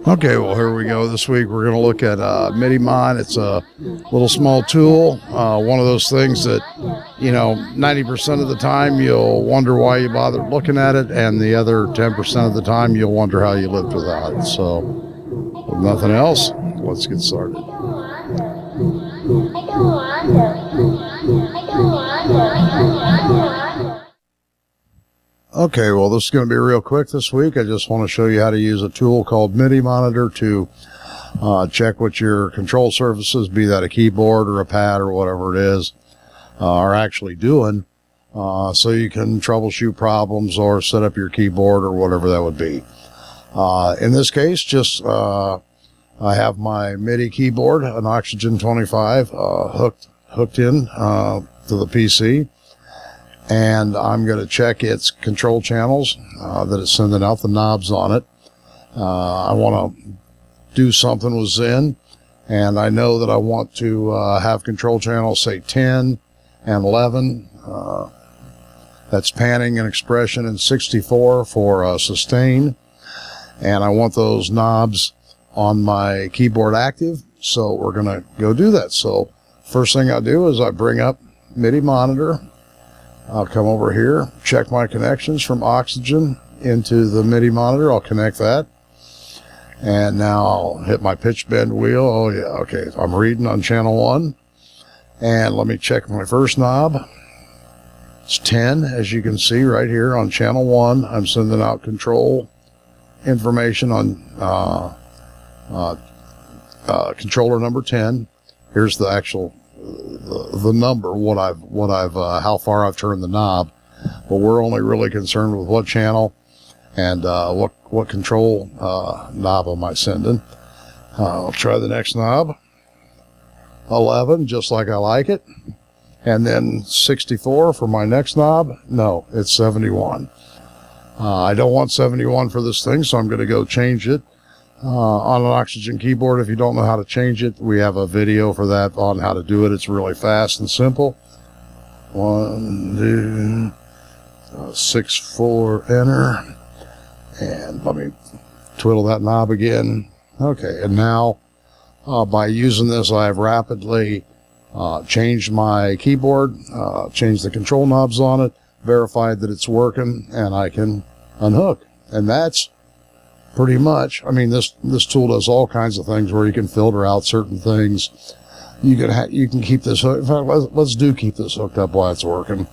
Okay, well, here we go. This week we're going to look at Midimon. It's a little small tool, one of those things that, 90% of the time you'll wonder why you bothered looking at it, and the other 10% of the time you'll wonder how you lived without it. So, with nothing else, let's get started. Okay, well, this is going to be real quick this week. I just want to show you how to use a tool called MIDI Monitor to check what your control surfaces, be that a keyboard or a pad or whatever it is, are actually doing, so you can troubleshoot problems or set up your keyboard or whatever that would be. In this case, just I have my MIDI keyboard, an Oxygen 25, hooked in to the PC. And I'm going to check its control channels that it's sending out, the knobs on it. I want to do something with Zen, and I know that I want to have control channels, say 10 and 11. That's panning and expression, and 64 for sustain. And I want those knobs on my keyboard active, so we're going to go do that. So first thing I do is I bring up MIDI Monitor. I'll come over here, check my connections from Oxygen into the MIDI Monitor. I'll connect that. And now I'll hit my pitch bend wheel. Oh, yeah, okay. I'm reading on channel 1. And let me check my first knob. It's 10, as you can see right here on channel 1. I'm sending out control information on controller number 10. Here's the actual the number, how far I've turned the knob, but we're only really concerned with what channel and what control knob am I sending. I'll try the next knob, 11, just like I like it, and then 64 for my next knob. No, it's 71. I don't want 71 for this thing, so I'm going to go change it. On an Oxygen keyboard, if you don't know how to change it, we have a video for that on how to do it. It's really fast and simple. 1, 2, 6, 4, enter. And let me twiddle that knob again. Okay, and now by using this, I have rapidly changed my keyboard, changed the control knobs on it, verified that it's working, and I can unhook. And that's pretty much, I mean, this tool does all kinds of things where you can filter out certain things. You can keep this hooked. In fact, let's keep this hooked up while it's working,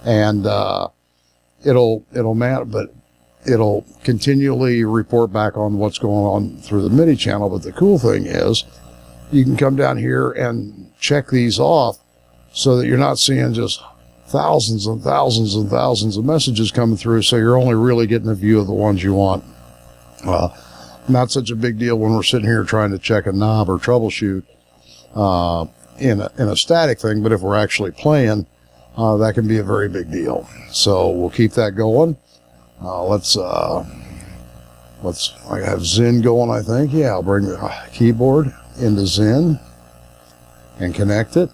and it'll continually report back on what's going on through the MIDI channel. But the cool thing is, you can come down here and check these off, so that you're not seeing just thousands and thousands and thousands of messages coming through. So you're only really getting a view of the ones you want. Not such a big deal when we're sitting here trying to check a knob or troubleshoot in a static thing, but if we're actually playing, that can be a very big deal. So we'll keep that going. I have Zen going, I think. Yeah, I'll bring the keyboard into Zen and connect it.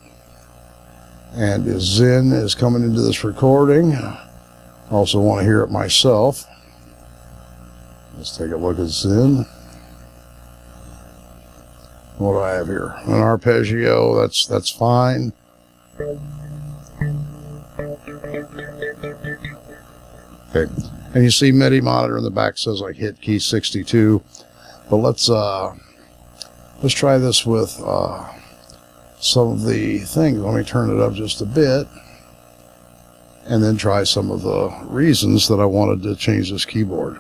And as Zen is coming into this recording, I also want to hear it myself. Let's take a look at Zen. What do I have here? An arpeggio, that's fine. Okay, and you see MIDI Monitor in the back says like hit key 62. But let's try this with some of the things. Let me turn it up just a bit, and then try some of the reasons that I wanted to change this keyboard.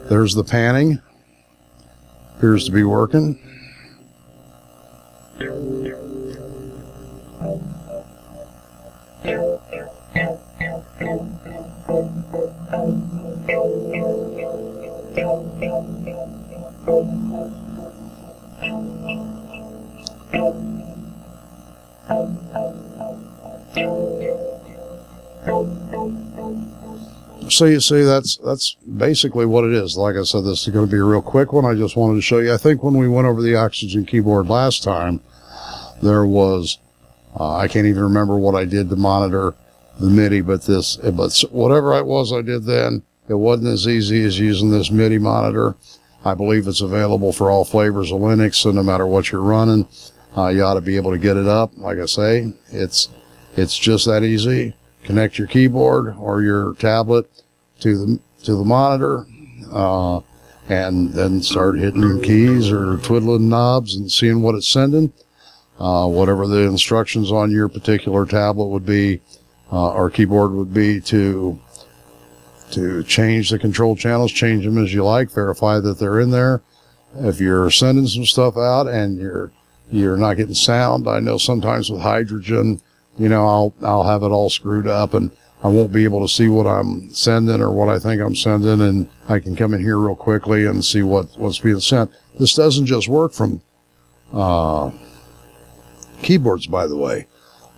There's the panning. Appears to be working. So you see, that's basically what it is. Like I said, this is going to be a real quick one. I just wanted to show you. I think when we went over the Oxygen keyboard last time, there was, I can't even remember what I did to monitor the MIDI, but whatever it was I did then, it wasn't as easy as using this MIDI monitor. I believe it's available for all flavors of Linux, so no matter what you're running, you ought to be able to get it up. Like I say, it's just that easy. Connect your keyboard or your tablet to the monitor, and then start hitting keys or twiddling knobs and seeing what it's sending. Whatever the instructions on your particular tablet would be, or keyboard would be, to change the control channels, change them as you like, verify that they're in there. If you're sending some stuff out and you're not getting sound, I know sometimes with hydrogen, I'll have it all screwed up and I won't be able to see what I'm sending or what I think I'm sending, and I can come in here real quickly and see what's being sent. This doesn't just work from keyboards, by the way.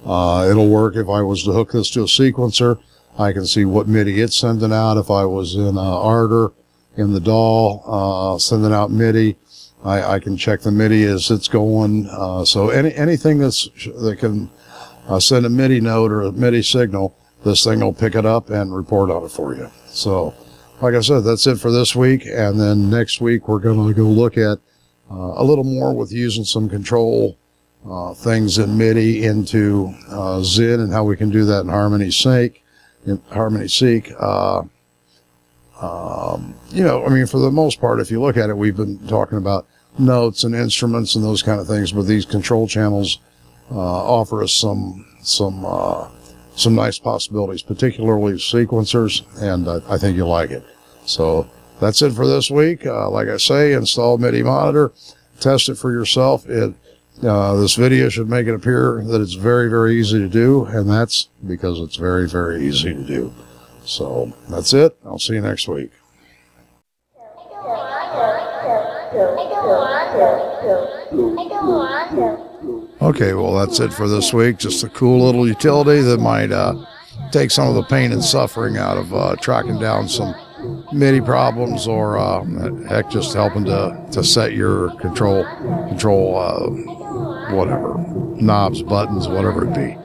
It'll work if I was to hook this to a sequencer. I can see what MIDI it's sending out. If I was in Ardour, in the DAW, sending out MIDI, I can check the MIDI as it's going. So anything that can send a MIDI note or a MIDI signal, this thing will pick it up and report on it for you. So, like I said, that's it for this week. And then next week, we're going to go look at a little more with using some control things in MIDI into Zin, and how we can do that in Harmony Seek. I mean, for the most part, if you look at it, we've been talking about notes and instruments and those kind of things, but these control channels offer us some nice possibilities, particularly sequencers, and I think you'll like it. So that's it for this week. Like I say, install MIDI monitor, test it for yourself. This video should make it appear that it's very, very easy to do, and that's because it's very, very easy to do. So that's it. I'll see you next week. Okay, well, that's it for this week. Just a cool little utility that might take some of the pain and suffering out of tracking down some MIDI problems, or heck, just helping to set your control whatever, knobs, buttons, whatever it be.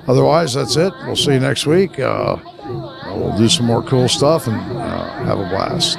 Otherwise, that's it. We'll see you next week. We'll do some more cool stuff and have a blast.